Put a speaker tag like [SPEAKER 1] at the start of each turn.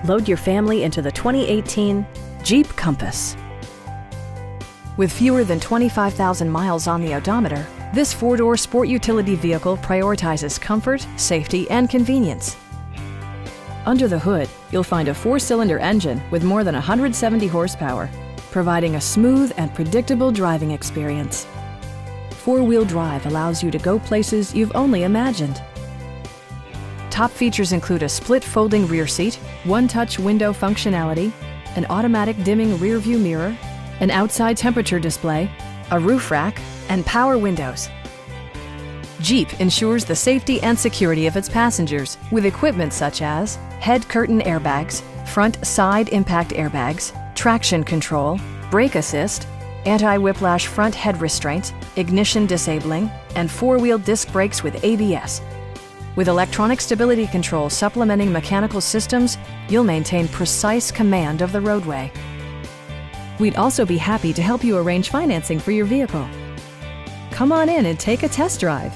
[SPEAKER 1] Load your family into the 2018 Jeep Compass. With fewer than 25,000 miles on the odometer, this four-door sport utility vehicle prioritizes comfort, safety, and convenience. Under the hood, you'll find a four-cylinder engine with more than 170 horsepower, providing a smooth and predictable driving experience. Four-wheel drive allows you to go places you've only imagined. Top features include a split folding rear seat, one-touch window functionality, an automatic dimming rear-view mirror, an outside temperature display, a roof rack, and power windows. Jeep ensures the safety and security of its passengers with equipment such as head curtain airbags, front side impact airbags, traction control, brake assist, anti-whiplash front head restraints, ignition disabling, and four-wheel disc brakes with ABS. With electronic stability control supplementing mechanical systems, you'll maintain precise command of the roadway. We'd also be happy to help you arrange financing for your vehicle. Come on in and take a test drive.